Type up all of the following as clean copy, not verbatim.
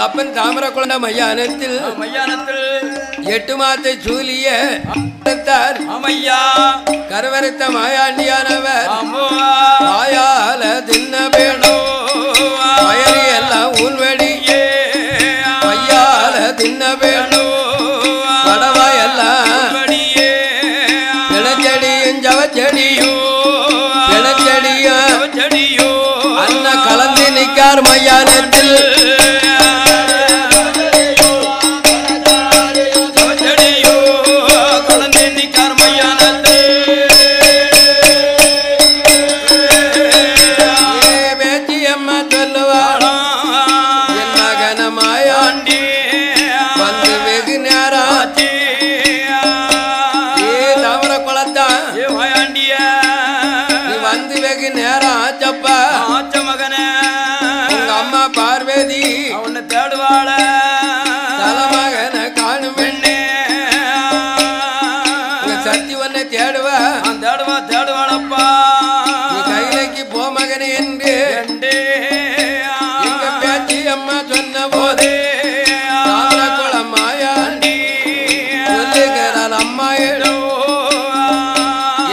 அப்பன் தாமரக்குளண்ட மையானத்தில் 8 மாதத்தை சூலிய கருவறுத்த மாயாண்டியானவர் வாயால தின்ன வேணும் வயலி எல்லாம் ஊன்வடி மையால தின்ன வேணும் கடவா எல்லாம் பிளச்செடியும் ஜவச்செடியும் பிளச்செடியும் அண்ணா கலந்து நிற்கார் மையானத்தில் பார்வதி அவனை தேடுவாள தலைமகன காணும் சக்தி ஒன்னை தேடுவாளப்பா கைலைக்கு போ மகனே என்று எங்க பேச்சு அம்மா சொன்ன போது தாமரக்குளம் மாயாண்டி சொல்லுகிறாள் அம்மா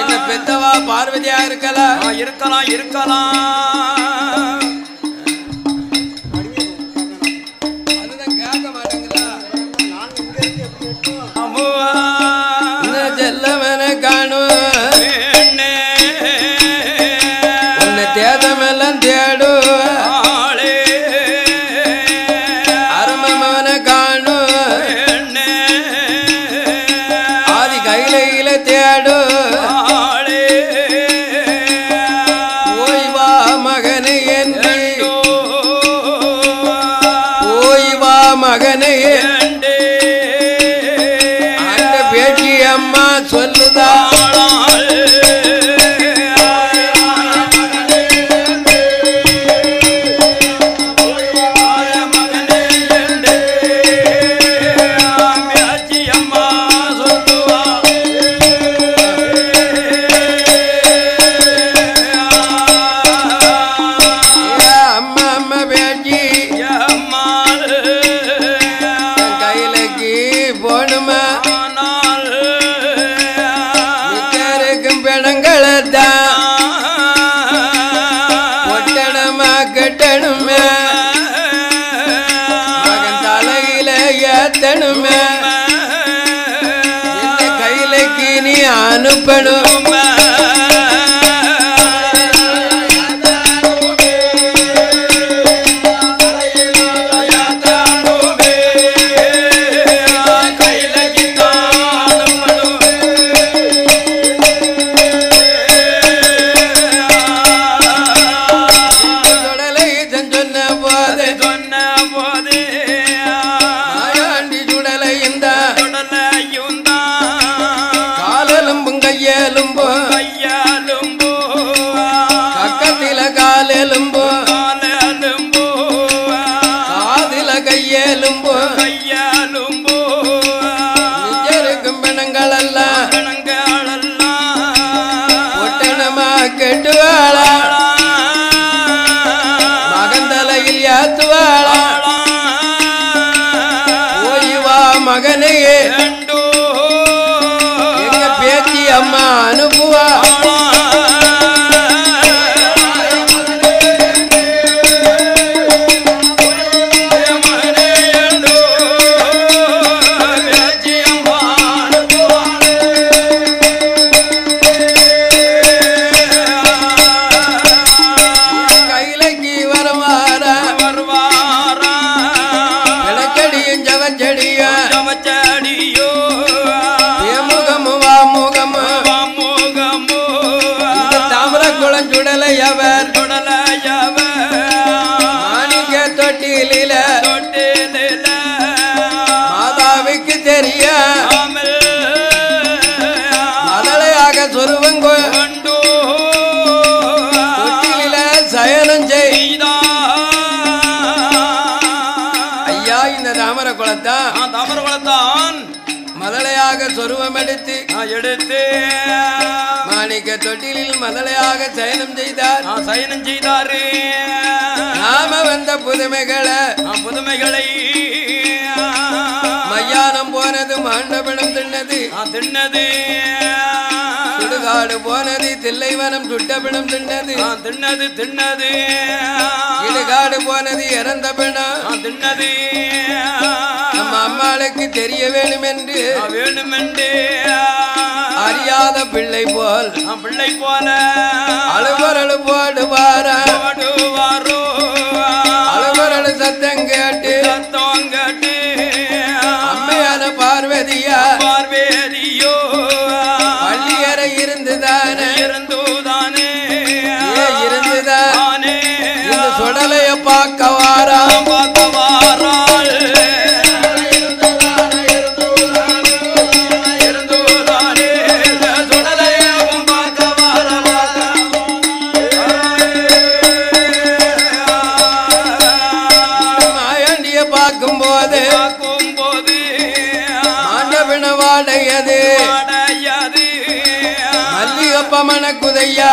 என்ன பெத்தவா பார்வதியா இருக்கலாம் செல்லவன காணும் உன்னை தேதமெல்லாம் தேடு அரமவன காணும் ஆதி கையில தேடு ஓய்வா மகனை என்று ஓய்வா மகனை அம்மா சொல்லுதா ஒட்டணமா கட்டணுமே மகன் தலையில ஏத்தணுமே கையிலக்கு நீ அனுப்பணும் கக்கத்தில காலெலும்பு காதில கையெலும்பு நிஜருக்கும் பிணங்கள் எல்லாம் ஒட்டணமா கெட்டுவாளா மகன் தலையில் ஏத்துவாளா ஓய்வா மகனையே எங்க பேத்தி அம்மா அனுப்புவா மாணிக்க தொட்டில மாதாவுக்கு தெரிய மதளையாக சொருவங்க தொட்டில சயனம் செய்த ஐயா இந்த தாமர குளத்தான் மதளையாக சொருவம் எடுத்து மாணிக்க தொட்டிலில் மதளையாக சயனம் செய்தார் நாம வந்த புதுமைகளை துணைகளை மையானம் போனது மாண்டபனம் தின்னது தின்னது சுடுகாடு போனது தில்லைவனம் சுட்டபிணம் தின்னது தின்னது தின்னது இடுகாடு போனது இறந்த பிணம் தின்னது நம்ம அம்மாளுக்கு தெரிய வேணுமென்று அறியாத பிள்ளை போல் அழுவரழு போடுவாரா அழுவரழு சத்தம் கேட்டு அம்மையான பார்வதியா பள்ளியறை இருந்துதானே இருந்துதான் இந்த சுடலைய பார்க்க வாரா பார்க்கும்போது மாண்டபிண வாடையது மல்லிகப்ப மணக்குதையா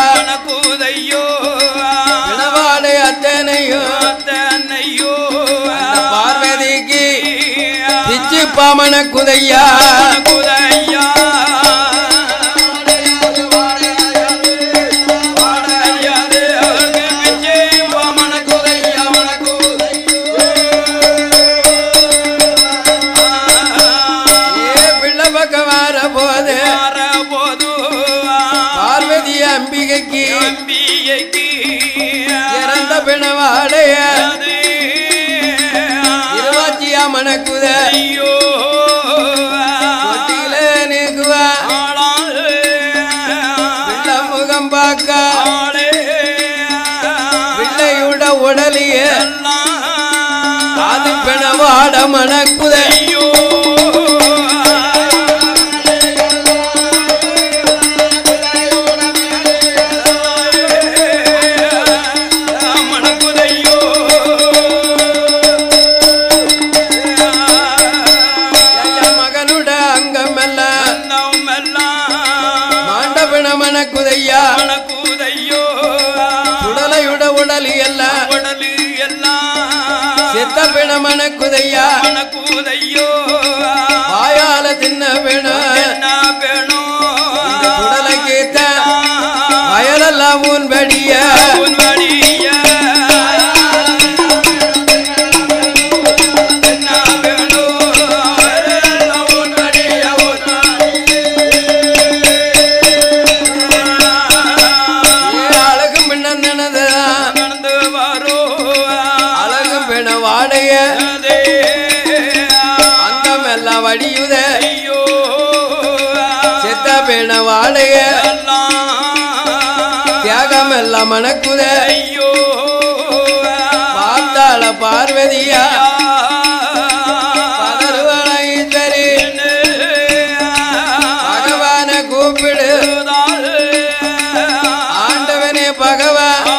பிணவாடை அத்தனையோ பார்வதிக்கு பிச்சுப்பா மணக்குதையா பார்வதி அம்பிகைக்கு இறந்த பிணவாடைய இருவாச்சியா மணக்குத தொட்டியில நீக்குவா பிள்ளை முகம் பார்க்க பிள்ளையுட உடலிய அது பிணவாட மணக்குத மணக்குதையா சுடலையுட உடலி எல்லாம் செத்த பிண மணக்குதையா வாயால தின்ன வேணும் சுடலை கேத்த வயலெல்லாம் உன்படிய வாடைய அங்கமெல்லாம் வடியுத செத்த பேண வாடைய தியாகமெல்லாம் மணக்குத பார்த்தாள பார்வதியா பதறுவளை பகவான கூப்பிடு ஆண்டவனே பகவான்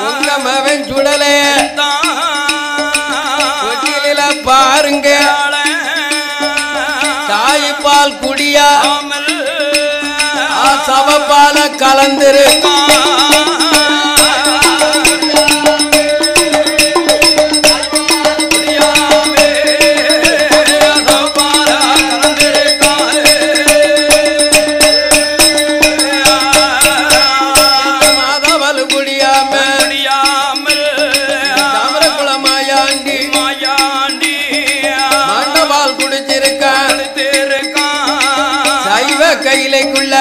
உங்கமவன் சுடலே தொட்டில பாருங்க தாய்ப்பால் குடியா சவப்பால கலந்துரு கையிலைக்குள்ள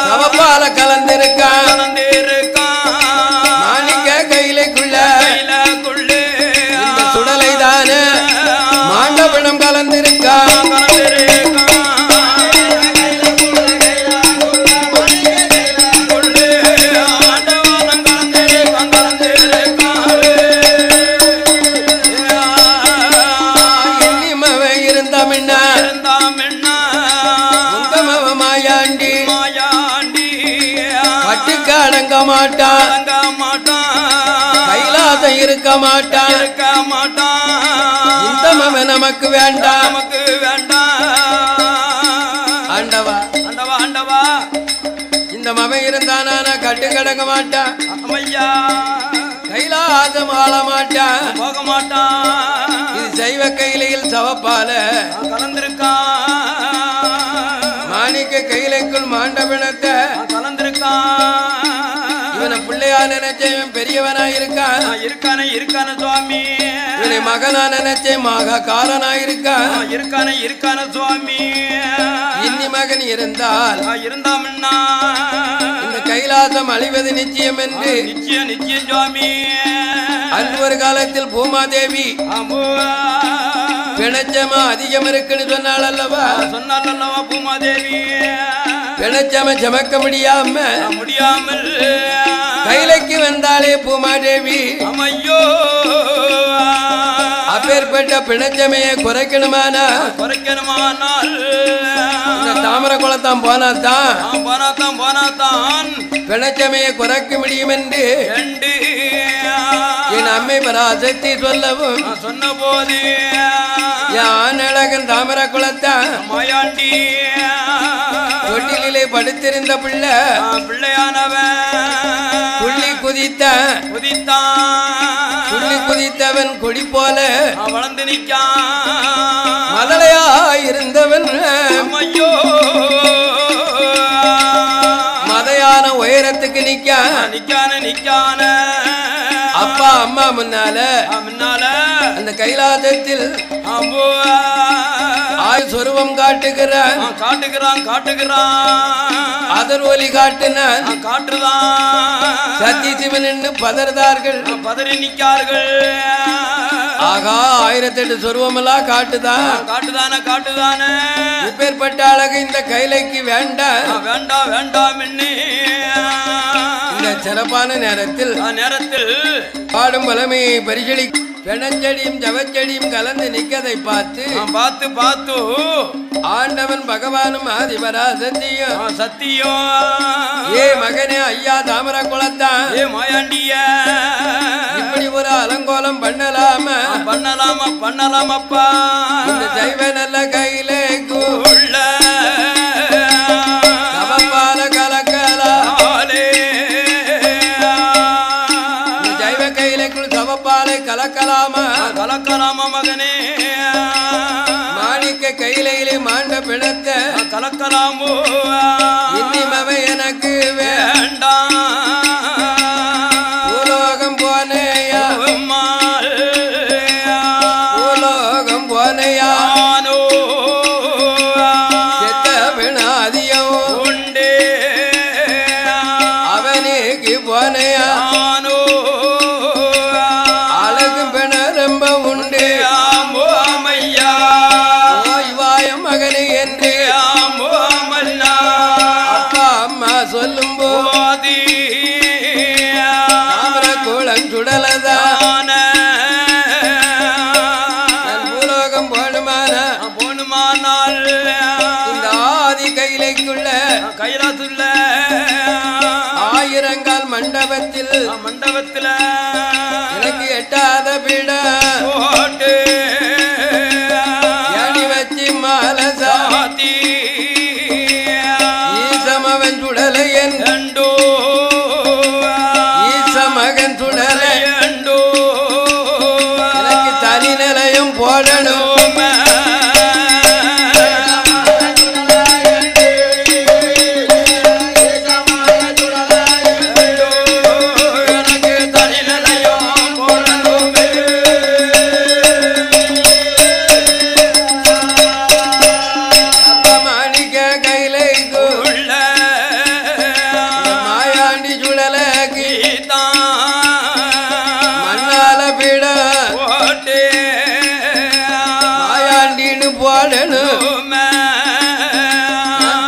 சவப்பால கலந்திருக்கான் மாணிக்க கையிலைக்குள்ள இந்த சுடலை தானே மாண்டபிணம் கலந்திருக்கான் அடங்க மாட்டான் கைலாசம் இருக்க மாட்டான் இந்த மவன் நமக்கு வேண்டாம் ஆண்டவா ஆண்டவா ஆண்டவா இந்த மவன் இருந்தானா கட்டு கடங்க மாட்டான் கைலாசம் கைலாசம் ஆள மாட்டான் போக மாட்டான் இது சைவ கையிலையில் சவப்பால கலந்திருக்கான் மாணிக்க கையிலைக்குள் மாண்டபிணத்தை கலந்திருக்கான் இவனை பிள்ளையா நினைச்சேன் பெரியவனா இருக்கான் இருக்கான சுவாமி இவனை மகனா நினைச்சேன் மகா காலனா இருக்கான் இருக்கான சுவாமி இன்னி மகன் இருந்தால் இருந்தாமன்னா இந்த கைலாசம் அழிவது நிச்சயம் என்று நிச்சயம் சுவாமி அன்று ஒரு காலத்தில் பூமாதேவி பிணச்சமா அதிகம் இருக்குன்னு சொன்னாள் அல்லவா பூமாதேவி பிணச்சம சமக்க முடியாமல் கைலைக்கு வந்தாலே பூமாதேவி ஐயோ அப்பேற்பட்ட பிணச்சமையை குறைக்கணுமானால் இந்த தாமரை குளத்தான் போனாத்தான் பிணச்சமையை குறைக்க முடியும் என்று என் அம்மை பராசக்தி சொல்லவும் சொன்ன போது யான் அழகன் தாமரை குளத்தான் மாயாண்டி தொட்டிலே படுத்திருந்த பிள்ளையானவன் துள்ளி குதித்தவன் கொடி போல வளர்ந்து நிற்கான் மதலையா இருந்தவன் ஐயோ மதையான உயரத்துக்கு நிக்கான அப்பா அம்மா முன்னால அந்த கைலாசத்தில் சொருவம் காட்டுகிறான் அதர் ஒலி காட்டுறான் சத்தி சிவன் என்று பதறி நிற்கார்கள் ஆகா 1008 சொருவம் எல்லாம் காட்டுதான இப்பேற்பட்ட அழகு இந்த கைலைக்கு வேண்டாம் இந்த சிறப்பான நேரத்தில் பாடும் பலமையை பரிசளி பெணச்செடியும் ஜவச்செடியும் கலந்து நிற்கதை பார்த்து ஆண்டவன் பகவானும் சத்தியம் ஏ மகனே ஐயா தாமரை குளத்தான் மாயாண்டிய இப்படி ஒரு அலங்கோலம் பண்ணலாமா அப்பா இந்த சைவ நல்ல கையிலே உள்ள சவப்பால கலக்கலாலே சைவ கையிலைக்குள் சவப்பாலை கலக்கலாமா மகனே மாணிக்க கையிலே மாண்ட பிணத்தை கலக்கலாமோ இன்னிமவை எனக்கு வேண்டாம் பூலோகம் போனேயா செத்த பிணாதியோ அவனுக்கு போனையா அழகு பிண ரொம்ப உண்டு வாயம் மகனே என்று அப்பா அம்மா சொல்லும் போது தாமரக்கூளம் சுடலதான் பூலோகம் போனுமானால் இந்த ஆதி கைலைக்குள்ள கைலாசுள்ள ஆயிரங்கால் மண்டபத்தில் எனக்கு எட்டாத பீட ஏணி வச்சு மாலை சாத்தி ஈசமவன் சுடலை என்றோ ஈசமகன் சுடலை எனக்கு தனி நிலையம் போடணும்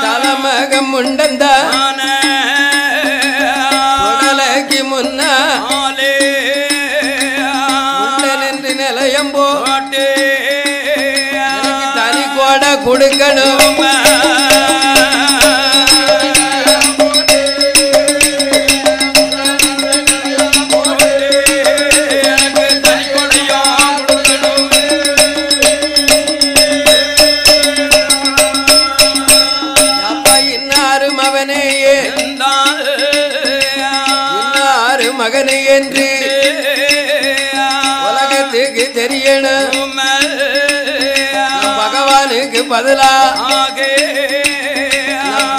தலைமகம் உண்டந்த உடலைக்கு முன்ன நின்று நிலையம் போட்டு தனி கோடை கொடுக்கணும் மகனை என்று தெரியணும் பகவானுக்கு பதிலா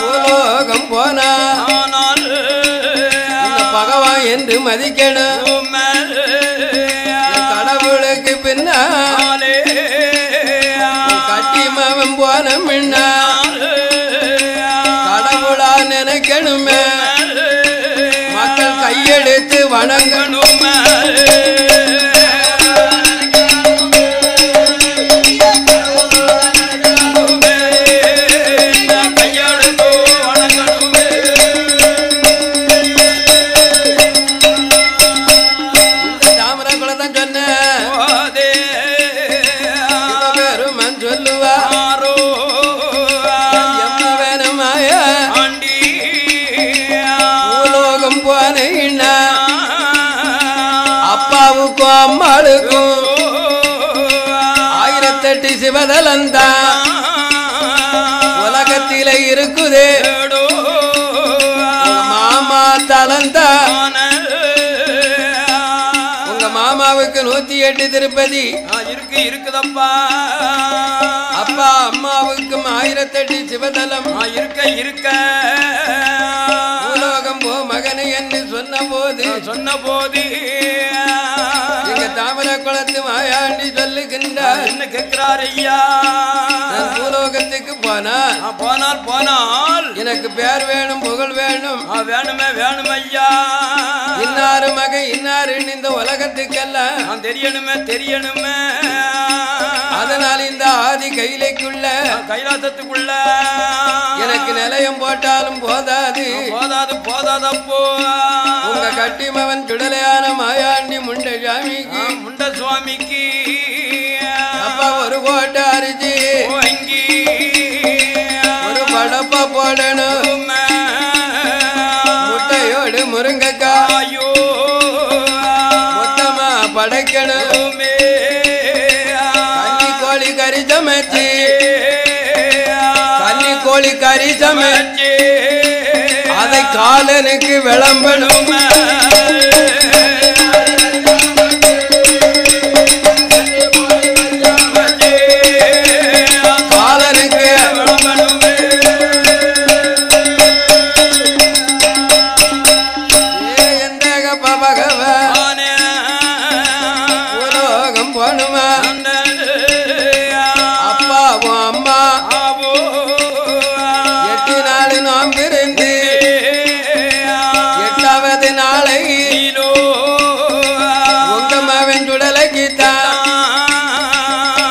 பூலோகம் போனா பகவான் என்று மதிக்கணும் கடவுளுக்கு பின்னாலே கட்டிமவன் போன முன்னா கடவுளா நினைக்கணுமே மக்கள் கையெடுத்து வணங்கணுமே அப்பாவுக்கும் அம்மாளுக்கும் 1008 சிவதலந்தா உலகத்தில இருக்குதே மாமா தலந்தா உங்க மாமாவுக்கு 108 திருப்பதி இருக்குதப்பா அப்பா அம்மாவுக்கும் 1008 சிவதலம் இருக்க உலோகம் போ மகனை என்று சொன்ன போது எங்க தாமர குளத்து மாயாண்டி சொல்லுகின்றார் என்ன கேட்கிறார் ஐயா பூலோகத்துக்கு போனால் எனக்கு பேர் வேணும் புகழ் வேணும் வேணும் ஐயா இன்னாரு மகன் இன்னாரு இந்த உலகத்துக்கெல்லாம் தெரியணுமே அதனால் இந்த ஆதி கைலாசத்துக்குள்ள எனக்கு நிலையம் போட்டாலும் போதாதப்போ உங்க கட்டிமவன் சுடலையான மாயாண்டி முண்ட சுவாமிக்கு அப்பா ஒரு கோட்டை அரிசி ஒரு படப்பா போடணும் முட்டையோடு முருங்கைக்காயோ மொத்தமா படைக்கணும் கன்னி கோழி கறி சமைச்சு அதை காலனுக்கு விளம்பணும் காலனுக்கு எந்த பகவான் உலோகம் போனுமா அம்மா 8 நாள் நோம்பிருந்து 8வது நாளை உங்க மகன் சுடலைக்குத்தான்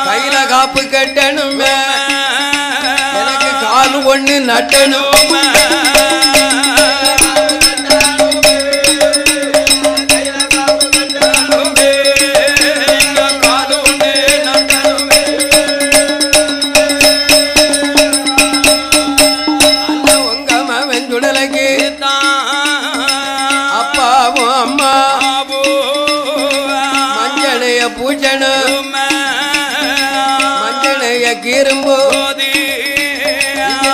கையில காப்பு கட்டணுமே எனக்கு கால் ஒண்ணு நட்டணும் அப்பாவும் அம்மா மஞ்சளைய பூஜணும் மஞ்சளைய கீரும்போ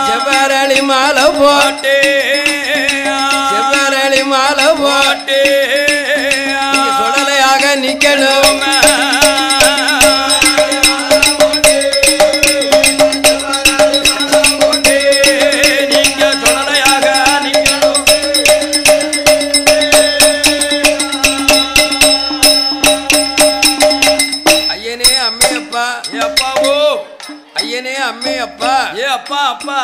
செவ்வரளி மாலை போட்டு சுடலையாக நிக்கணும் ஐயனே அம்மே அப்பா அப்பா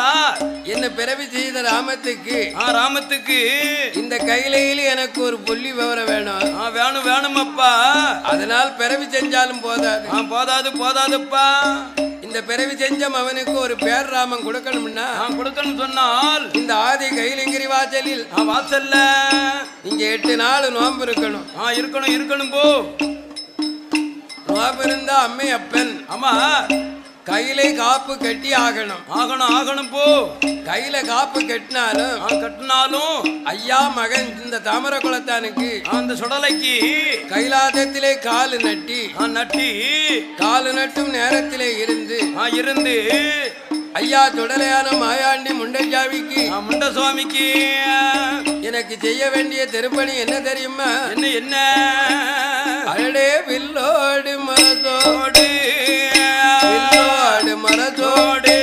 என்ன பிறவி செய்த ராமத்துக்கு இந்த கையிலையில் எனக்கு ஒரு புள்ளி விவரம் வேணும் அப்பா அதனால் பிறவி செஞ்சாலும் போதாதுப்பா இந்த பிறவி செஞ்ச அவனுக்கு ஒரு பேர் ராமன் கொடுக்கணும்னா கொடுக்கணும் சொன்னால் இந்த ஆதி கைலிங்கிரி வாசல்ல இங்க 8 நாள் நோம்பு இருக்கணும் போ நோம்பு இருந்தா அம்மே அப்பன் அம்மா கையில காப்பு கட்டி ஆகணும் போ கையில காப்பு கட்டினாலும் ஐயா மகன் இந்த தாமர குலத்தானுக்கு அந்த சுடலைக்கு கைலாசத்திலே காலு நட்டும் நேரத்திலே இருந்து ஐயா சுடலையான மாயாண்டி முண்ட சுவாமிக்கு எனக்கு செய்ய வேண்டிய திருப்பணி என்ன தெரியுமா என்ன அடே வில்லோடு மரத்தோடு வில்லோடு மரத்தோடு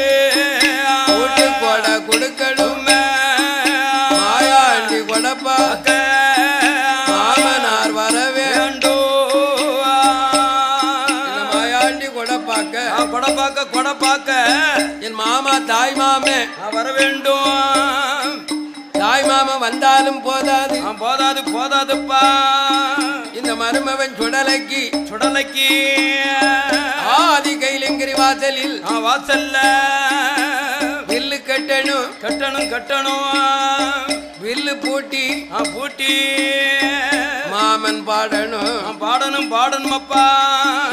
கூட்டு கொட கொடுக்கணும் மாயாண்டி கொடப்பாக்க மாமனார் வர வேண்டும் மாயாண்டி கொடப்பாக்க கொடப்பாக்க கொடப்பாக்க என் மாமா தாய் மாமே வர வேண்டும் தாய் மாமா வந்தாலும் போதாது போதாது போதாதுப்பா இந்த மருமவன் சுடலைக்கு சுடலைக்கு ஆதி கைலிங்கிரி வாசலில் வாசல்ல வில்லு கட்டணும் கட்டணும் கட்டணும் வில்லு பூட்டி பூட்டி மாமன் பாடணும் பாடணும் பாடணும் அப்பா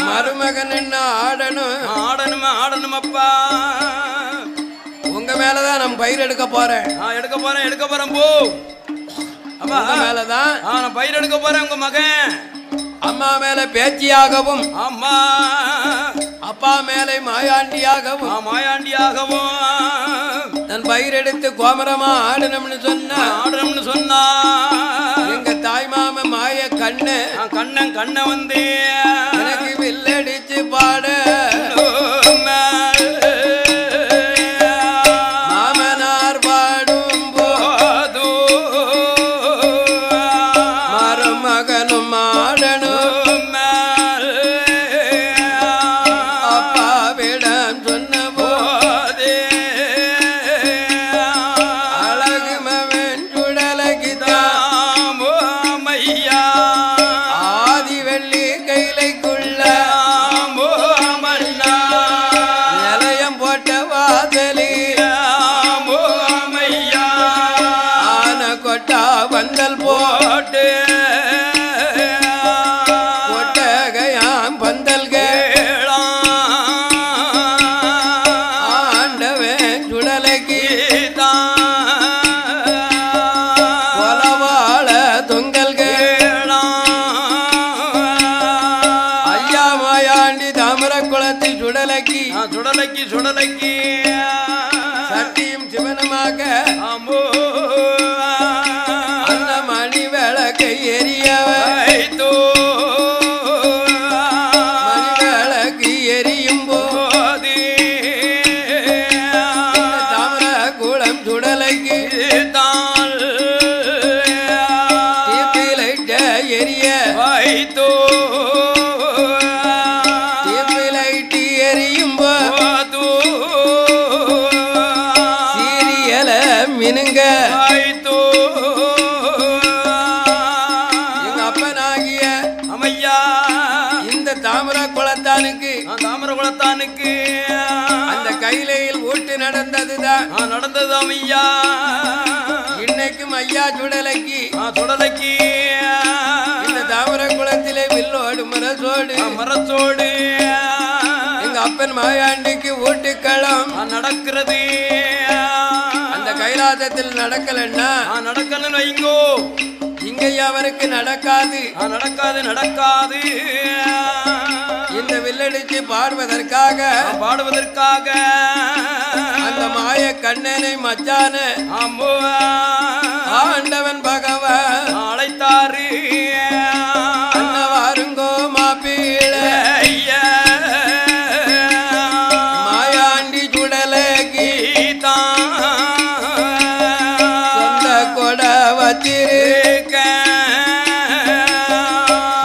மருமகன் என்ன ஆடணும் ஆடணும் ஆடணும் அப்பா உங்க மேலதான் நான் பயிர் எடுக்க போறேன் எடுக்க போறேன் போ அப்பா மேலதான் நான் பயிர் எடுக்க போறேன் உங்க மகன் அம்மா மேல பேச்சியாகவும் அம்மா அப்பா மேலே மாயாண்டியாகவும் மாயாண்டியாகவும் தன் பயிர் எடுத்து கோமரமா ஆடணும்னு சொன்னா எங்க தாய் மாம மாய கண்ண வந்து எனக்கு வில்லடிச்சு பாட மாமனார் பாடும் போது மருமகனும் ஆடணும் அப்பாவிடம் சொன்ன போதே அழகு மவன் சுடலகிதான் ஆதி வெள்ளி கைலைக்குள்ள நிலையம் போட்ட வாசலி ஆன கொட்டா வந்தல் போட்டு கொட்டகையாம் பந்தல்கள் ஆண்டவன் சுடலைக்கு கொலவாழ தொங்கல்கள் ஐயா மாயாண்டி தாமர குளத்தில் சுடலைக்கு சுடலைக்கு சட்டியும் சிவனமாக அந்த மணி விளக்கை எரியவ மணி விளக்கு எரியும் போது தாமர குளம் சுடலைக்கு தீப்பிலைட்ட எரிய தீப்பிலைட்டு எரியும் போது சீரியல மினுங்க எங்க அப்பனாகிய அமையா இந்த தாமர குளத்தானுக்கு அந்த கைலையில் ஊட்டு நடந்ததுதான் நடந்தது அமையா இன்னைக்கும் ஐயா சுடலைக்கு இந்த தாமர குளத்திலே வில்லோடு மரசோடு எங்க அப்பன் மாயாண்டிக்கு ஊட்டுக்களம் நடக்கிறது அந்த கைலாசத்தில் நடக்கலன்னா நடக்கலன்னு வைங்கோ இங்க அவருக்கு நடக்காது இந்த வில்லடிச்சு பாடுவதற்காக அந்த மாய கண்ணனை மச்சான ஆண்டவன் பகவான் அழைத்தாரு அன்னவாருங்கோ மாப்பீழ மாயாண்டி சுடலைக்கு சொந்த கொட வச்சிருக்க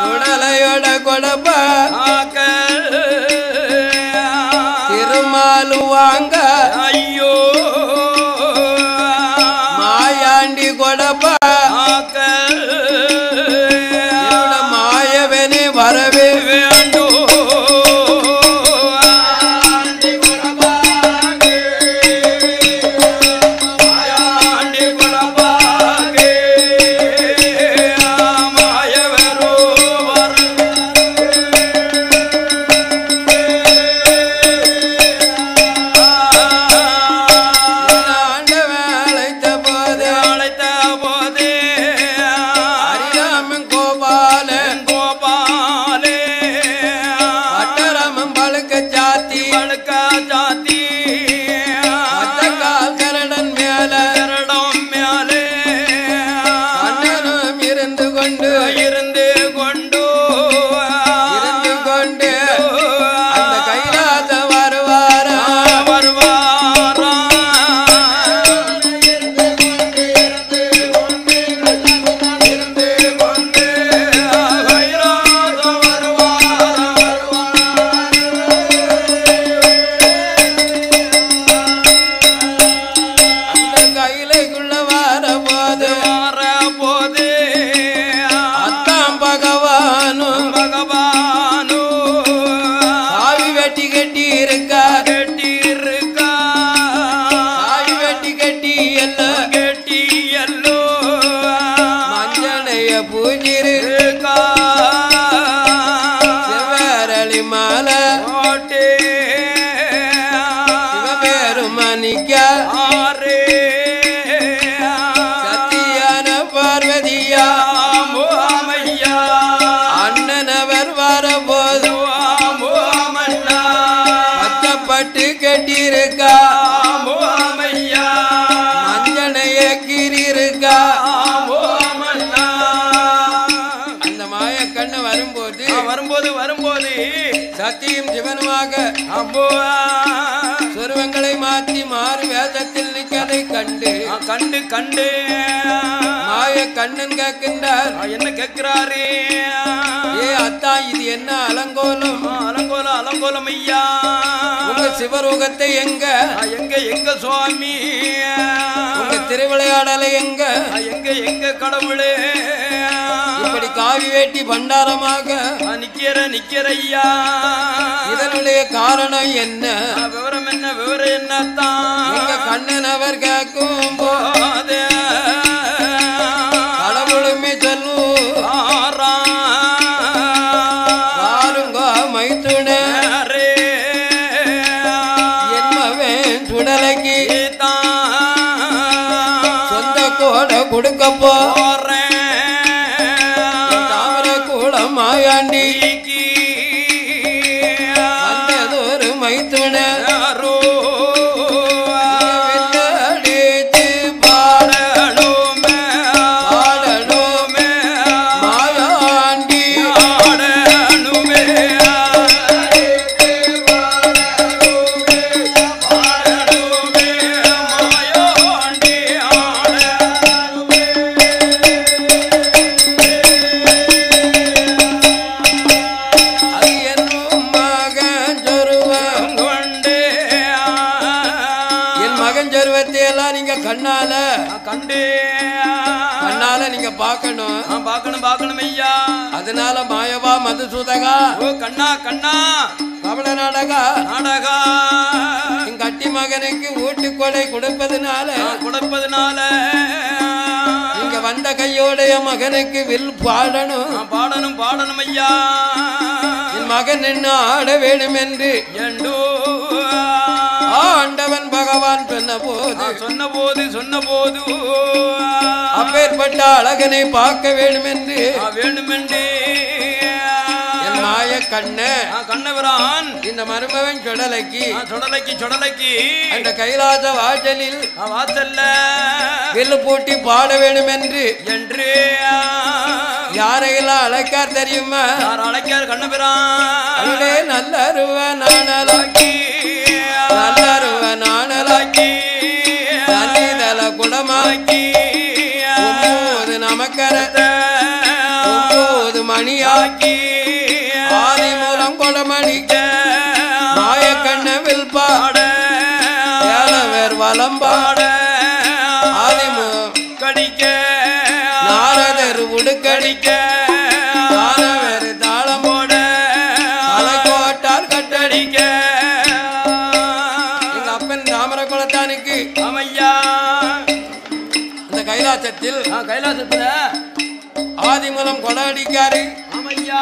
சுடலையோட கொடப்பா திருமாலு வாங்க ஐயோ மாயாண்டி கொடப்பா மாயவனே வரவே வேண்டும் வரும்போது வரும்போது சத்தியும் சிவனுமாக அம்போ சொருவங்களை மாற்றி மாறு வேதத்தில் நிற்கதை கண்டு கண்டு கண்டு மாய கண்ணன் கேட்கின்றார். என்ன கேட்கிறாரு? ஏ அத்தா, இது என்ன அலங்கோலம்? அலங்கோலம் அலங்கோலம் ஐயா. உங்க சிவரூகத்தை எங்க எங்க எங்க சுவாமி? உங்க திருவிளையாடலை எங்க எங்க எங்க கடவுளே? இப்படி காவி வேட்டி பண்டாரமாக நிக்கிற ஐயா. இதனுடைய காரணம் என்ன? விவரம் என்ன? விவரம் என்னத்தான்? உங்க கண்ணன் அவர் கேட்கும் போதே கடவுளுமே சொல்லு ஆறுங்க மைத்துண என்னவேன் சுடலைக்கு சொந்த கோட கொடுக்க போறேன். தாமரை கூட மாயாண்டி வந்ததொரு மைத்துண கண்ணால நீங்க பார்க்கணும் பார்க்கணும் பார்க்கணும் ஐயா. அதனால மாயவா மதுசூதகா கண்ணா கண்ணா கபட நாடகா நாடகா எங்க அட்டி மகனுக்கு ஊட்டு கொடை கொடுப்பதுனால இங்க வந்த கையோடைய மகனுக்கு வில் பாடணும் பாடணும் பாடணும் ஐயா. என் மகன் என்ன ஆட வேண்டும் என்று ஆண்டவன் பகவான் சொன்ன போது அப்பேற்பட்ட அழகனை பார்க்க வேண்டும் என்று என் மாய கண்ணவரான் இந்த மருமவன் சொடலைக்கு அந்த கைலாச வாசலில் வில்லு பூட்டி பாட வேண்டும் என்று யாரையெல்லாம் அழைக்கார் தெரியுமா? அழைக்கார் கண்ணபிரான். நல்லருவ நானலாக்கி நல்லருவ நானலாக்கி நல்லிதல குடமாக்கி நமக்கர மணியாக்கி ஆதி மூலம் கொடமணிக்க மாய கண்ணவில் பாட ஏழவர் வலம் பாட ஆதி கடிக்க நாரதர் உடுக்கடிக்க தானவர் தாளம் போட தலைக்கோட்டார் கட்டடிக்க எங்க அப்பன் தாமர குலத்தானுக்கு ஆமையா இந்த கைலாசத்தில் ஆதி மூலம் கொடை அடிக்காரு. ஆமையா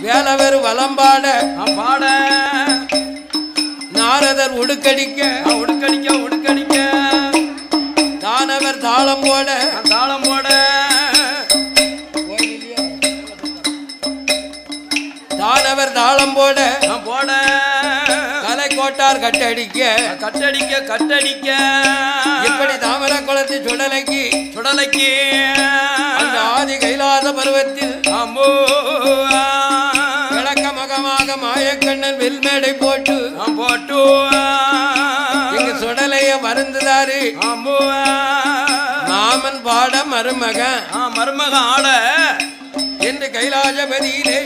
வேலவர் வலம்பாட பாட நாரதர் உடுக்கடிக்க தானவர் தாளம் போட தானவர் தாளம் போட தலைக்கோட்டார் கட்டடிக்க இப்படி தாமர குளத்து சுடலைக்கு அந்த ஆதி கைலாச பருவத்தில் விளக்க மகமாக மாயக்கண்ணன் வில்மேடை போட்டு இங்கு சுடலைய மருந்துதாரு மாமன் பாட மருமக ஆட என்று கைலாசபதியிலே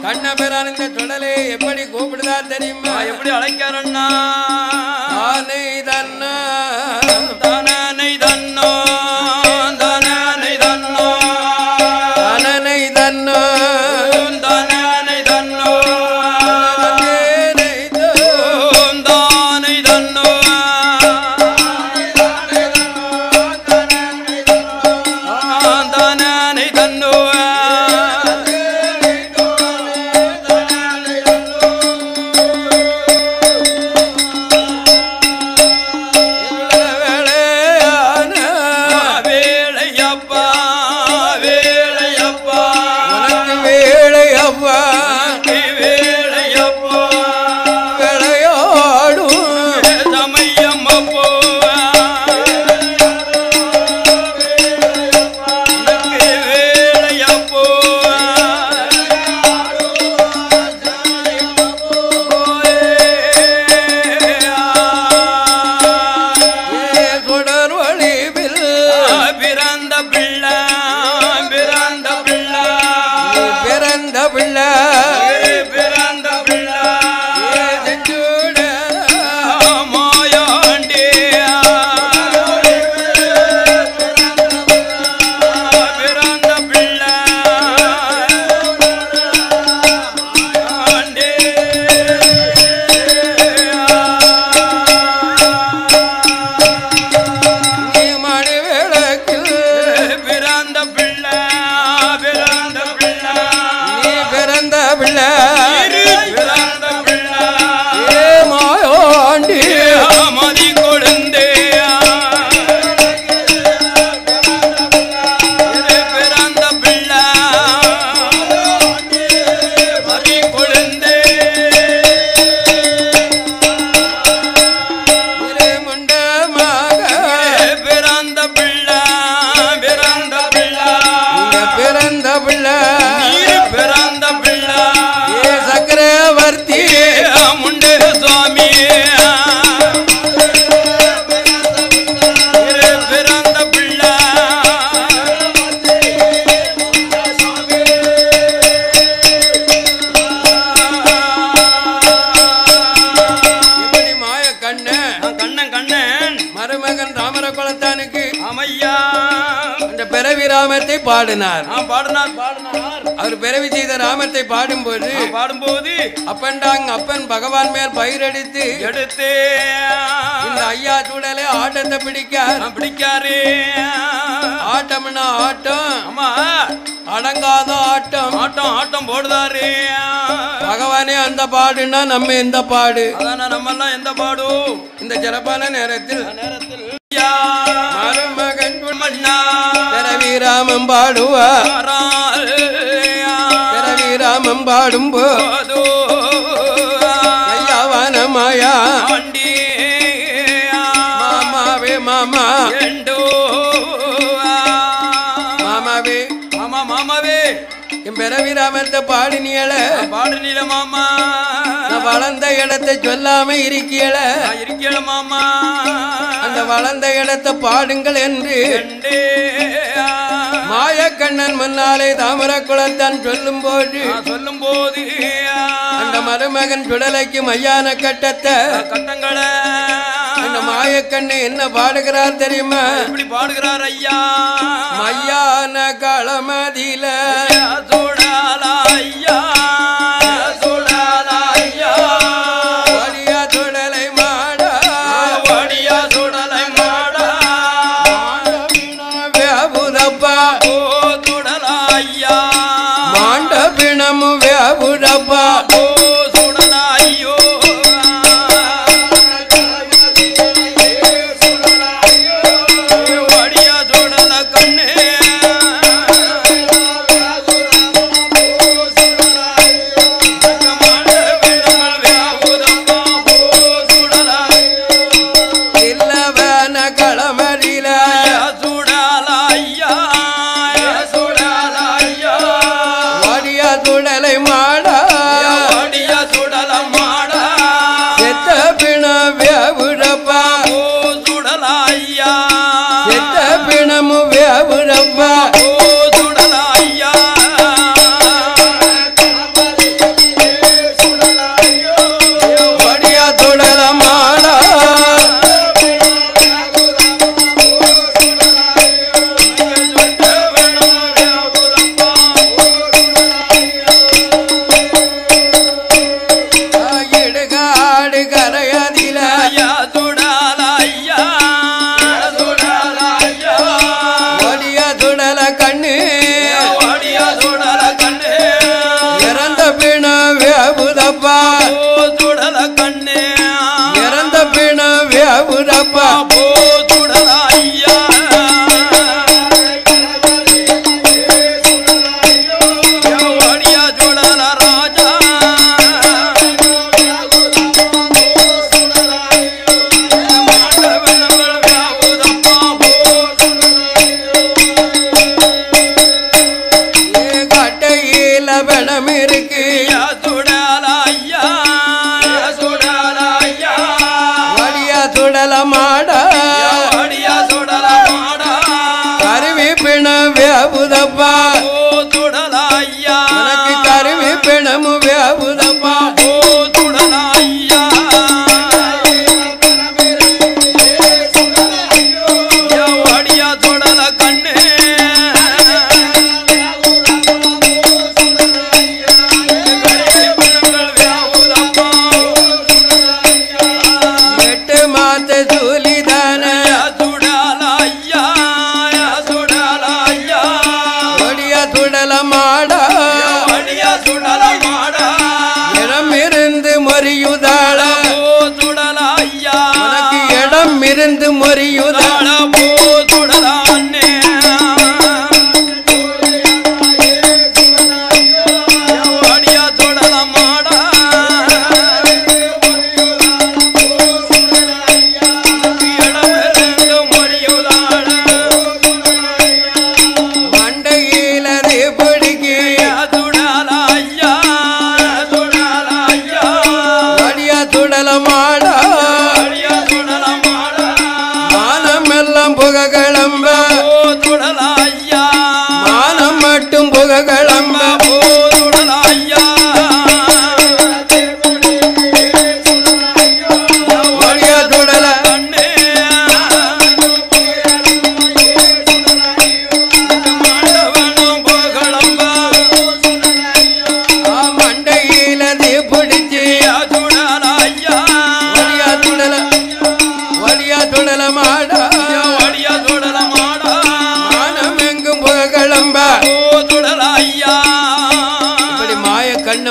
கண்ணபிரான் இந்த சுடலையை எப்படி கூப்பிடுதார் தெரியுமா? எப்படி அழைக்காரண்ணா? தானை தன்னா தானனை தன்னோ தானனை தன்னோ தானனை தன்னோ தானனை தன்னோ தானை தன்னோ தானனை தன்னோ வேளே பிறவி ராமத்தை பாடினார். பாடினார். அவர் பிறவி செய்த ராமத்தை பாடும்போது அப்பன் பகவான் மேல் பயிரெடுத்து இந்த ஐயா சூழலே ஆட்டத்தை பிடிக்காரு. ஆட்டம்னா ஆட்டம், அடங்காத ஆட்டம் போடுதாரு. பகவானே அந்த பாடுனா நம்ம எந்த பாடு, நம்ம எல்லாம் எந்த பாடும். இந்த சிறப்பான நேரத்தில் மருமகன் பிறவி ராமம் பாடுவார். பிறவி ராமம் பாடும்போது ஐயாவான மாயா மாமாவே மாமாவே என் பிறவி ராமத்தை பாடினியல மாமா. வளர்ந்த இடத்தை சொல்லாம இருக்கியல மாமா. அந்த வளர்ந்த இடத்தை பாடுங்கள் என்று மாயக்கண்ணன் முன்னாலே தாமர குலத்தான் சொல்லும் போது அந்த மருமகன் சுடலைக்கு மையான கட்டங்களை அந்த மாயக்கண்ணு என்ன பாடுகிறார் தெரியுமா? இப்படி பாடுகிறார் ஐயா. மையான களமதில ஐயா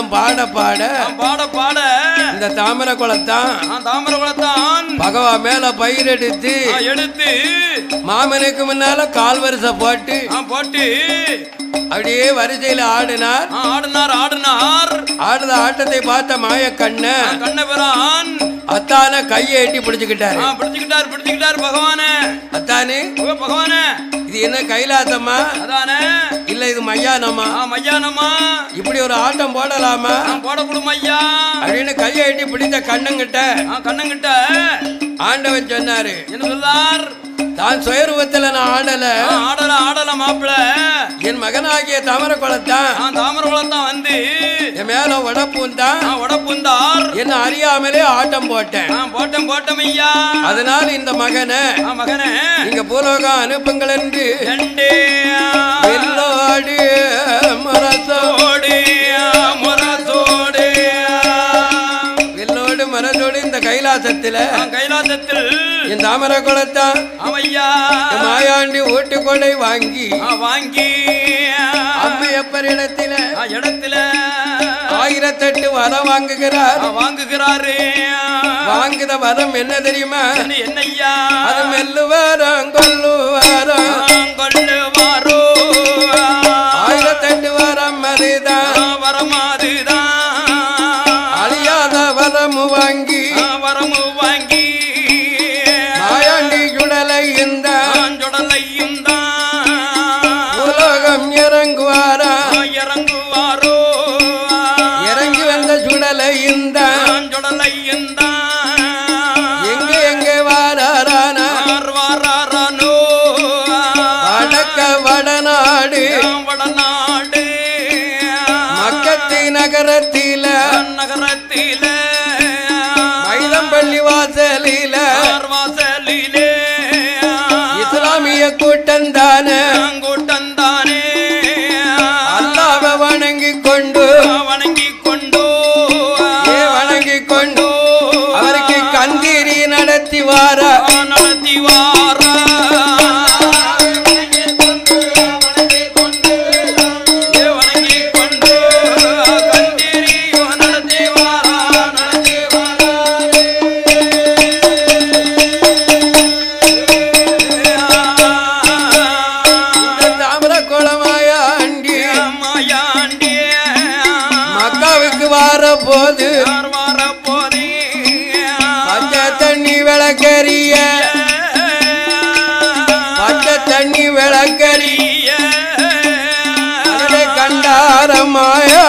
ஆட்டம் பாட பாட பாட பாட இந்த தாமரை குளத்தான் பகவா மேல பயிர் எடுத்து மாமனுக்கு முன்னால கால் வரிசை போட்டு அப்படியே வரிசையில ஆடினார். ஆடுத ஆட்டத்தை பார்த்த மாய கண்ணபிரான் அத்தான கையை எட்டி பிடிச்சுக்கிட்டாரு. பகவானே அத்தானே பகவானே இது என்ன கைலாசமா இல்ல இது மையானமா? இப்படி ஒரு ஆட்டம் போடலாமா? போடக்கூடும் ஐயா அப்படின்னு கையை எட்டி பிடித்த கண்ணங்கிட்ட ஆண்டவன் சொன்னாரு. என்ன சொல்லார்? தான் சுயரூபத்துல நான் ஆடல மாப்பிள என் மகனாகிய தாமரை குளத்தான் வந்து என் மேல உடப்புந்தார் என்ன அறியாமலே ஆட்டம் போட்டேன் ஐயா. அதனால இந்த மகனை நீங்க பூலோகம் அனுப்புங்கள் என்று வெள்ளோடு மரத்தோடு இந்த கைலாசத்தில் என் தாமரை குளத்தான் மாயாண்டி ஓட்டு கொடை வாங்கி அம்மையப்பர் இடத்துல 1008 வரம் வாங்குகிறாரு. வாங்குத வரம் என்ன தெரியுமா? என்னையா? அது மெல்லுவாரம் கொல்லுவாரம் 1008 வரம் அதுதான் அழியாத வரமு வாங்கி மாயாண்டி சுடலையும் உலகம் இறங்குவாரோ இறங்கி வந்த சுடலையும் எங்க வாரானோ வடக்க வடநாடு மக்கத்தி நகரத்தில மைதம்பள்ளி வாசலில இஸ்லாமிய கூட்டந்தானே அல்லாஹ்வ வணங்கிக் கொண்டு அவருக்கு கந்தீரி நடத்தி வாரா போது பச்சை தண்ணி விளக்கரிய கண்டாரமாயா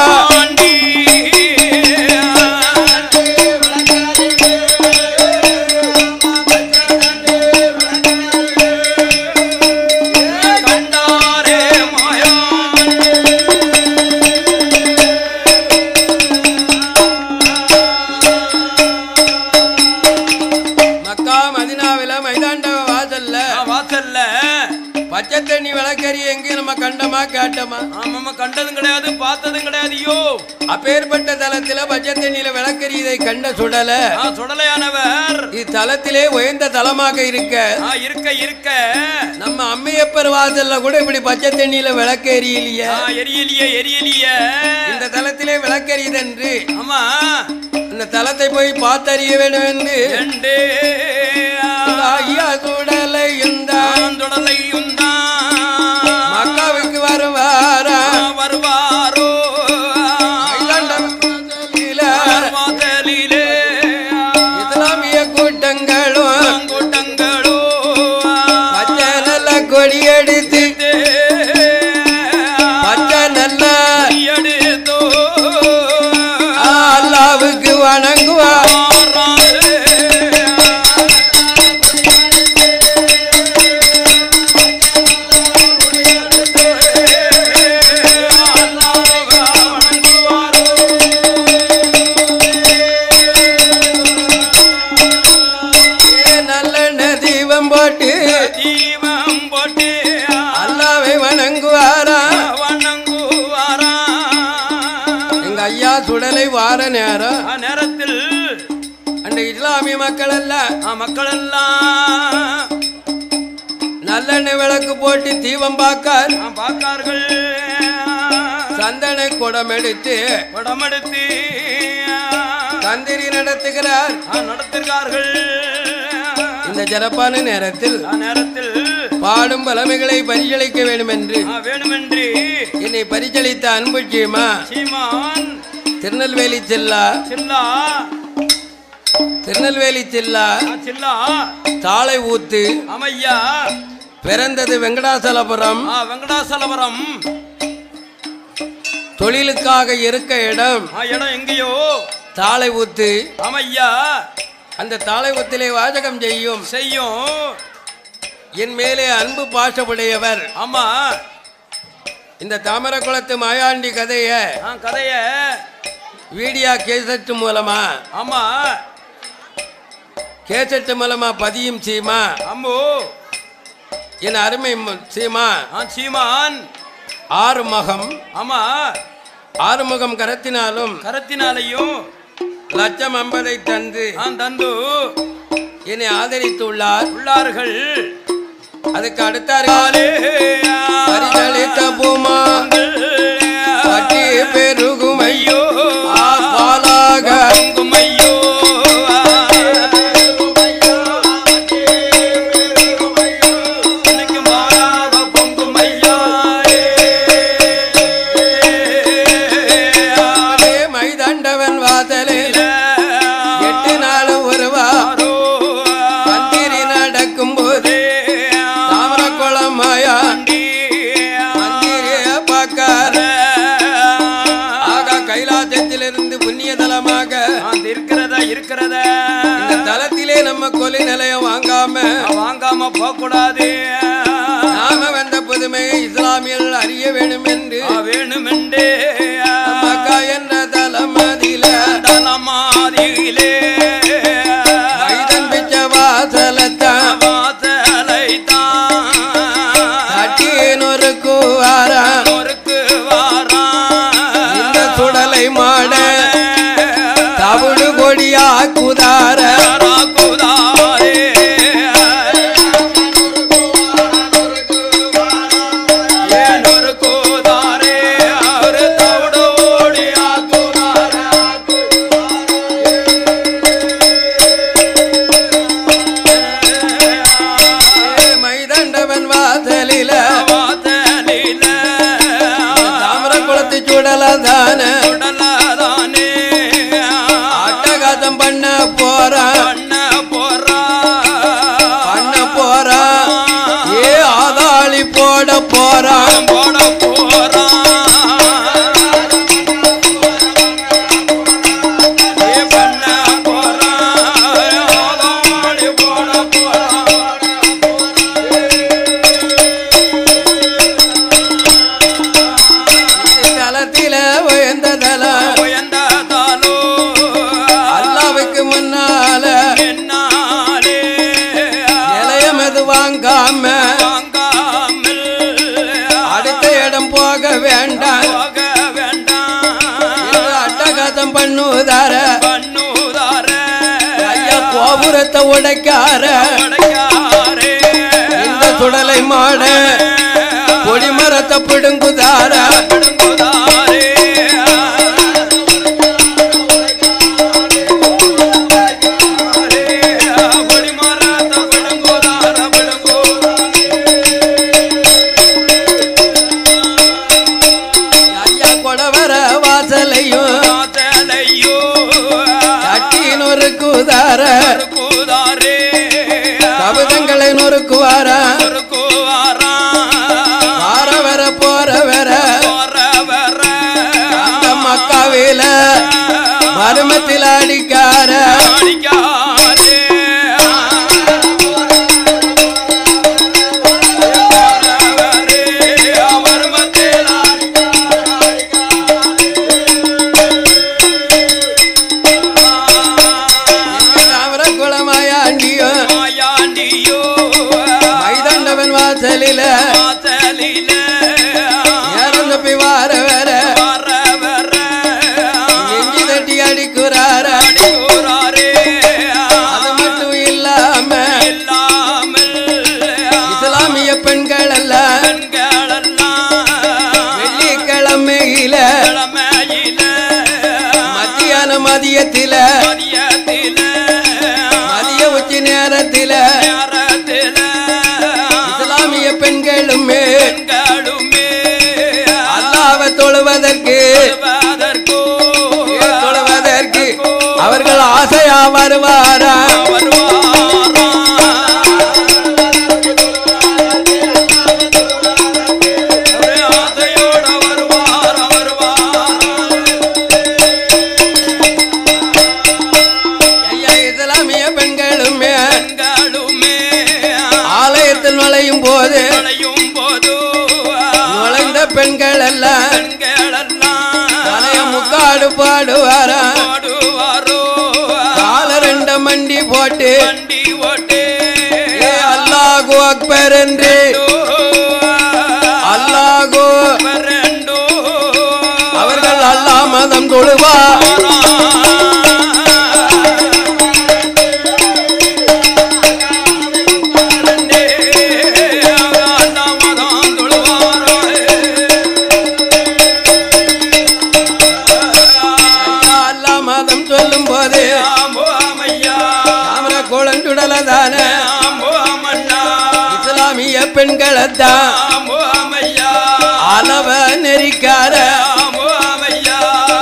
பச்சை தண்ணி விளக்கறி எங்க நம்ம கண்டமா கேட்டமா? ஆமா கண்டதும் கிடையாது பார்த்ததும் கிடையாதுயோ. அப்பேற்பட்ட தலத்துல பச்சை தண்ணியில விளக்கறியதை கண்ட சுடலையானவர் இத்தலத்திலே உயர்ந்த தலமாக இருக்க நம்ம அம்மையப்பர் வாசல்ல கூட இப்படி பச்சை தண்ணியில விளக்கு எரியலையே இந்த தலத்திலே விளக்கறியதென்று ஆமா இந்த தலத்தை போய் பார்த்தறிய வேண்டும் என்று ஐயா சுடலையும் மக்காவுக்கு வருவாரோ இஸ்லாமிய கூட்டங்களும் பச்சை நல்ல கொடி எடுத்து பச்சை நல்ல அல்லாவுக்கு வணங்குவார். அல்லாவை வணங்குவாரா எங்க ஐயா சுடலை வார நேரத்தில் அந்த இஸ்லாமிய மக்கள் எல்லாம் நல்லெண்ணெய் விளக்கு போட்டு தீபம் பார்க்கார்கள். சந்தன குடமெடுத்து தந்திரி நடத்துகிறார்கள். இந்த சிறப்பான நேரத்தில் பாடும் பலமைகளை பரிசளிக்க வேண்டும் என்று என்னை பரிசளித்த அன்பு சீமான் திருநெல்வேலி செல்லா தாளை ஊத்து அமையா பிறந்தது வெங்கடாசலபுரம். தொழிலுக்காக இருக்க இடம் எங்கேயோ தாளை ஊத்து அமையா. அந்த தாளை ஊத்திலே வாசகம் செய்யும் என் மேலே அன்பு பாசமுடையவர். ஆமா, இந்த தாமரகுளத்து மாயாண்டி கதைய வீடியோ கேசட் மூலமா கேசட் மூலமா பதியும் சீமா. அம்மோ என் அருமை சீமான் ஆறுமுகம். ஆமா, ஆறுமுகம் கரத்தினாலையும் லட்சம் 50 தந்து என்னை ஆதரித்துள்ளார்கள். அதுக்கு அடுத்தார்கள் பரிசளித்த பூமா பட்டி பெருகுமையோ பாலாக மைதண்டவன் வாசலில் 8 நாள் வருவாரோ மந்திரி நடக்கும் போது தாமரக்குளம் மந்திரிய பார்க்கார ஆக கைலாசத்திலிருந்து புண்ணிய தலமாக இருக்கிறத இந்த தலத்திலே நம்ம கொலை நிலையம் வாங்காம போகக்கூடாது. நாம வந்த புதுமை இஸ்லாமியர்கள் அறிய வேண்டும் என்று மக்கா என்ற தலமதிலே மைதன் பிச்ச வாசலத்தான் தட்டியனொருக்கு வாரம் இந்த சுடலை மாட தவிடு கொடியா குதார மைதண்டவன் வாசலில தாமரக்குளத்து சுடலதான அட்டகாசம் பண்ண போறான் ஏ ஆதாளி போட போறான் தலத்தில உயர்ந்த தலம் அல்லாவுக்கு முன்னால நிலையம் எது வாங்காம அடுத்த இடம் போக வேண்டாம் அட்டகாசம் பண்ணுதார ஐயா கோபுரத்தை உடைக்கார இந்த சுடலை மாட கொடிமரத்தை பிடுங்குதார ஐயா கொடவர வாசலையும் சட்டினொரு குதார கவிதங்களை நொறுக்குவார வர போற வர அந்த மக்காவில மருமத்தில் அடிக்கார தாமரக்குளமாயாண்டியோ மைதண்டவன் வாசலில இறந்து வார வர நெஞ்சு தட்டி அடிக்குறார மதிய உச்சி நேரத்தில இஸ்லாமிய பெண்களுமே அல்லாஹ்வை தொழுவதற்கு அவர்கள் ஆசையா வருவாரா நுழைந்த பெண்கள் எல்லாம் முக்காடு பாடுவாரா கால ரெண்ட மண்டி போட்டு அல்லாஹு அக்பர் என்று அல்லாஹு அவர்கள் அல்லாஹ் மதம் தொழுவார் இஸ்லாமிய பெண்களத்தான் அளவ நெறிக்கார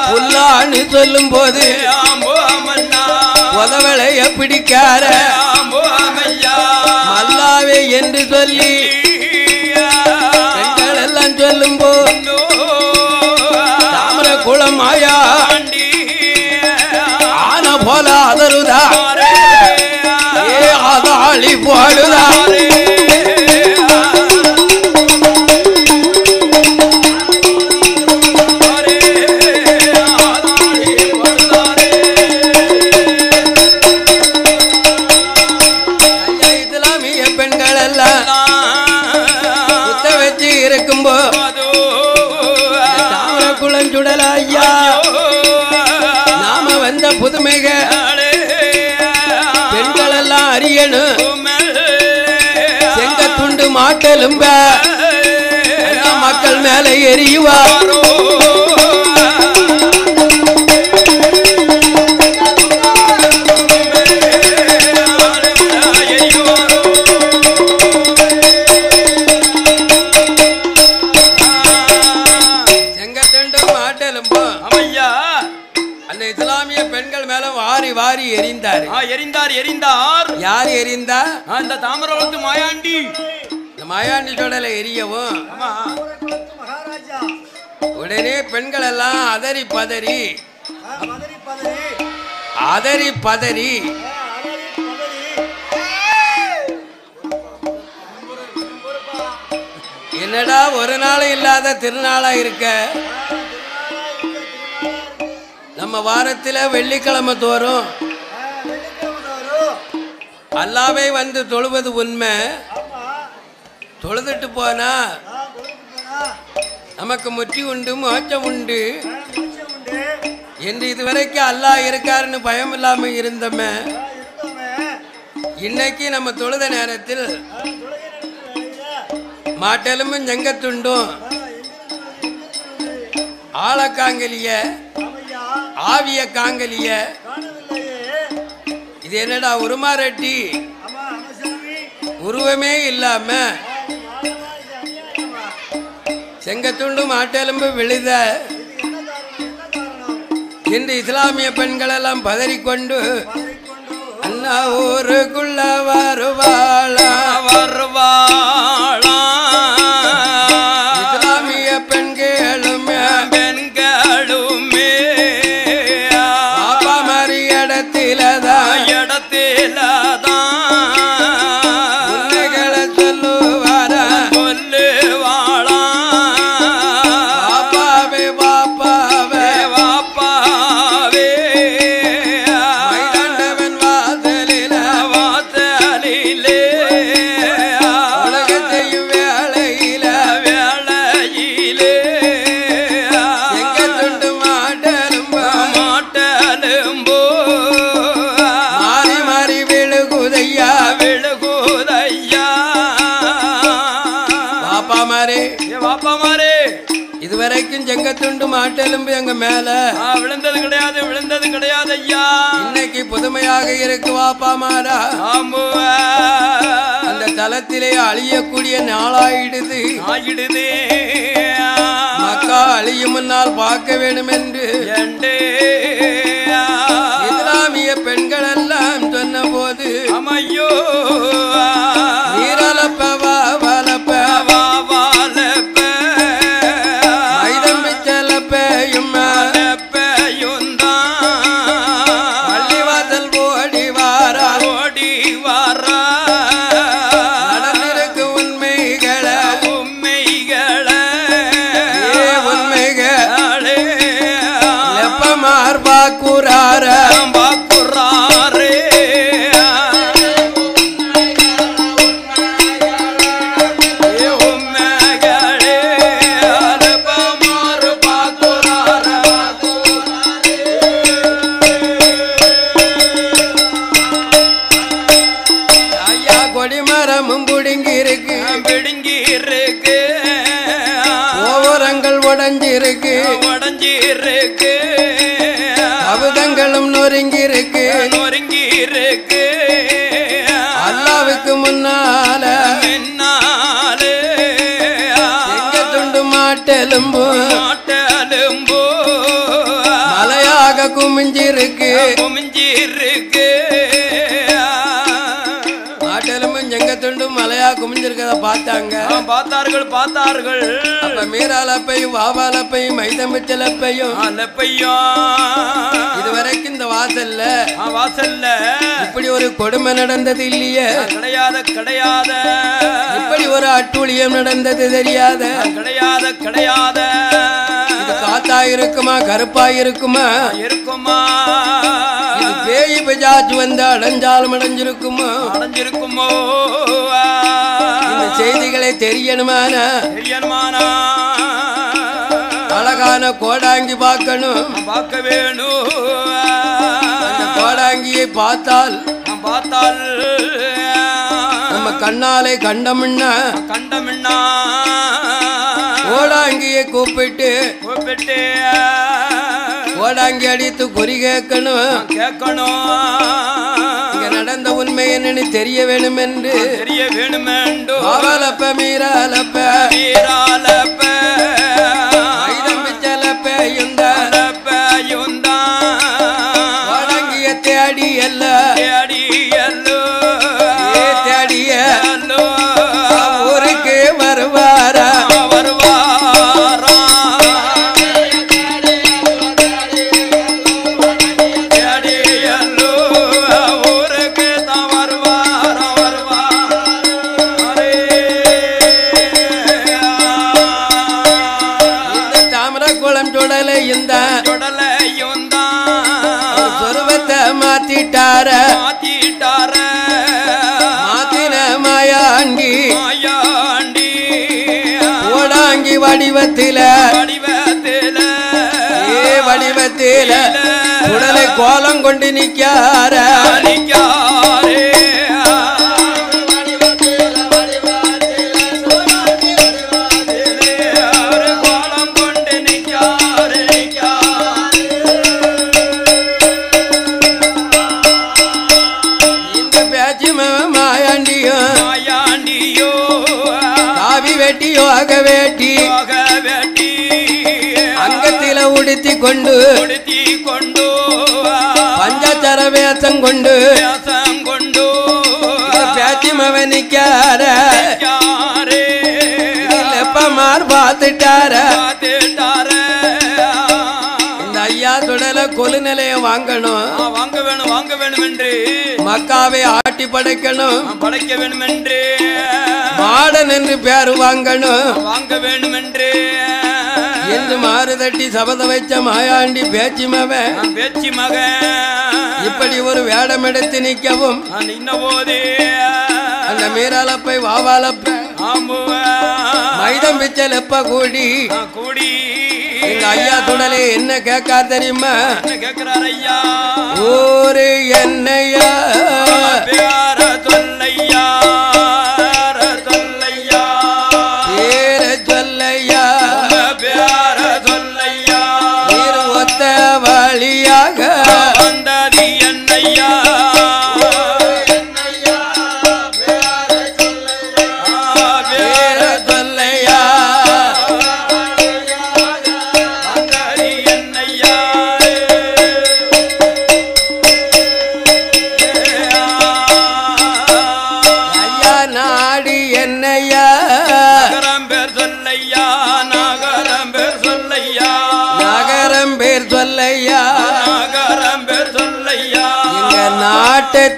புல்லான்னு சொல்லும் போது உதவளைய பிடிக்கார அல்லாவே என்று சொல்லி பெண்கள் எல்லாம் சொல்லும் போது தாமர குளம் ஆயா ஆன போல அதருதா ஆதாளி போடுதா இஸ்லாமிய பெண்கள் எல்லாம் குத்த வச்சு இருக்கும்போ தாமர குளஞ்சுடல ஐயா நாம வந்த புதுமைக பெண்கள் எல்லாம் அறியணும் செங்கத்துண்டு மாட்டெலும்ப மக்கள் மேல எரியுவார் செங்கத்துண்டு மாட்டெலும்போ அம்மையா அந்த இஸ்லாமிய பெண்கள் மேல வாரி வாரி எரிந்தார் யார் எரிந்தா அந்த தாமரவளத்து மாயாண்டி இந்த மாயாண்டி தொடல எரியவும் உடனே பெண்கள் எல்லாம் அதறி பதறி என்னடா ஒரு நாள் இல்லாத திருநாளா இருக்க நம்ம வாரத்துல வெள்ளிக்கிழமை தோறும் அல்லாஹ்வை வந்து தொழுவது உண்மை தொழுதுட்டு போனா நமக்கு முற்றி உண்டு மோட்சம் உண்டு என்று இதுவரைக்கும் அல்லாஹ் இருக்காருன்னு பயம் இல்லாம இருந்தோமே இன்னைக்கு நம்ம தொழுத நேரத்தில் மாட்டெலும்பும் செங்கத்துண்டும் ஆழக்காங்கலிய ஆவிய காங்கலிய இது என்னடா உருமாரட்டி உருவமே இல்லாம செங்கத்துண்டு மாட்டெலும்பு விழுத இன்று இஸ்லாமிய பெண்கள் எல்லாம் பதறிக்கொண்டு அண்ணா ஊருக்குள்ள வருவாளா இஸ்லாமிய பெண்களுமே பாப்பா மாதிரி இடத்திலதான் உண்மைகளை சொல்லுவாரா பாப்பாவே மைதாண்டவன் வாசலில உலக செய்யும் வேளையில செங்கத்துண்டு மாட்டெலும்பு மாறி மாறி விழுகுதையா பாப்பா மாறே இதுவரைக்கும் செங்கத்துண்டு மாட்டெலும்பு எங்க மேல விழுந்தது கிடையாது, விழுந்தது கிடையாது ஐயா. இன்னைக்கு புதுமையாக இருக்கு வாப்பா மாறா. அந்த தலத்திலே அழியக்கூடிய நாளாயிடுது ஆயிடுது. மக்கா அழியும் முன்னால் பார்க்க வேண்டும் என்று இஸ்லாமிய பெண்கள் எல்லாம் சொன்ன போது அமையோ வீரலப்ப வாவலப்ப அபுதங்களும் நொறுங்கி இருக்கு. அல்லாவுக்கு முன்னால செங்கத்துண்டு மாட்டெலும்பு மலையாக குமிஞ்சிருக்கு. மாட்டெலும்பும் செங்கத்துண்டும் மலையா குமிஞ்சிருக்கத பார்த்தார்கள். அப்ப மீராலப்பையும் வாவாலப்பையும் மைதமிச்சலப்பையும் இதுவரைக்கும் இந்த வாசல்ல இப்படி ஒரு கொடுமை நடந்தது இல்லையே, கிடையாது. இப்படி ஒரு அட்டூழியம் நடந்தது தெரியாத, கிடையாது. இது காத்தா இருக்குமா கருப்பா இருக்குமா, இது பேய் பிசாசு வந்து அடைஞ்சாலும் அடைஞ்சிருக்குமோ. இந்த செய்திகளை தெரியணுமானா அழகான கோடாங்கி பார்க்க வேணும். அந்த கோடாங்கியை பார்த்தால் நம்ம கண்ணாலே கண்டமின்னா கோடாங்கியை கூப்பிட்டு கோடாங்கி அடித்து குறி கேட்கணும். இங்க நடந்த உண்மை என்னன்னு தெரிய வேணும் என்று அவலப்ப மீராலப்ப கோடாங்கிய தேடி ஊருக்கு வருவாரா. சொருவத்தை மாத்திட்டார மாத்தின மாயாண்டி கோடாங்கி வடிவத்தில உடலை கோலம் கொண்டு நிக்கார. வேட்டி அங்கத்தில உடுத்தி கொண்டு பஞ்சாச்சர வேஷம் கொண்டு பேச்சு மவனிக்கார லெப்பமார் பார்த்துட்டார. இந்த ஐயா சுடல கொலு நிலையம் வாங்க வேணும் என்று மக்காவை ஆட்டி படைக்க வேணும் என்று மாடன் என்று பேரு வாங்க வேணும் என்று மாறுதட்டி சபத வைச்ச மாயாண்டி பேச்சு மகன் இப்படி ஒரு வேடம் எடுத்து நிக்கவும் அந்த மீராலப்பை வாவாலப்ப மைதம் பிச்சலப்ப கூடி எங்க ஐயா சுடலே என்ன கேட்கா தெரியுமா? ஒரு என்னையா பேர சொல்லையா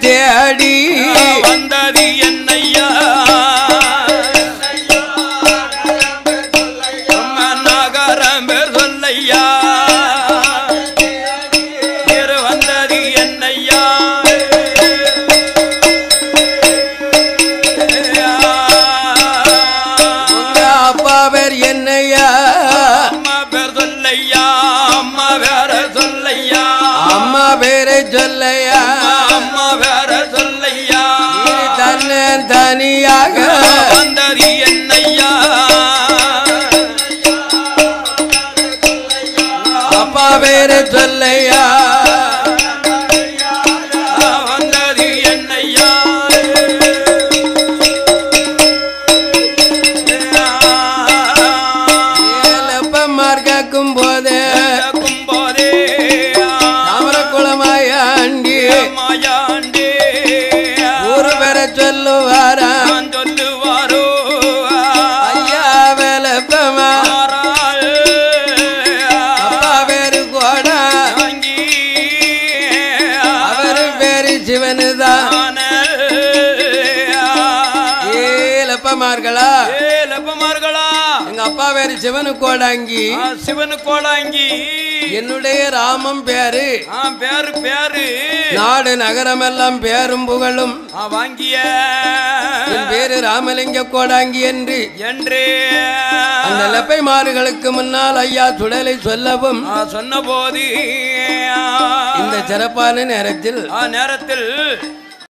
தேடி வந்தது என்னையா நகரம் பேர் சொல்லையா வந்தது என்னையா அப்பா பேர் என்னையா அம்மா பேர் சொல்லையா அம்மா வேற சொல்லையா அம்மா பேரை சொல்லையா அம்மா வேற சொல்லையா தன்னை தனியாக வந்தது என்னையா அப்பா பேரை சொல்லையா வந்தது என்னையா ஏலப்பமார் கேட்கும் போதே கும்போதே தாமரக்குளமாயாண்டி மாயாண்டே ஊரு பெற சொல்லுவாரா நான் சொல்லுவாரோ ஐயா வேலப்பமா அப்பா பேரு கூட அவரு பேரு சிவனுதான் ஏலப்பமார்களா லப்பமார்களா எங்க அப்பா பேரு சிவனு கோடாங்கி சிவனு கோடாங்கி என்னுடைய ராமம் பேரு பேரு பேரு நாடு நகரமெல்லாம் பேரும் புகழும் வாங்கிய என் பேரு ராமலிங்க கோடாங்கி என்று என்று அந்த லப்பைமார்களுக்கு முன்னால் ஐயா சுடலை சொல்லவும் சொன்ன போது இந்த சிறப்பான நேரத்தில் நேரத்தில்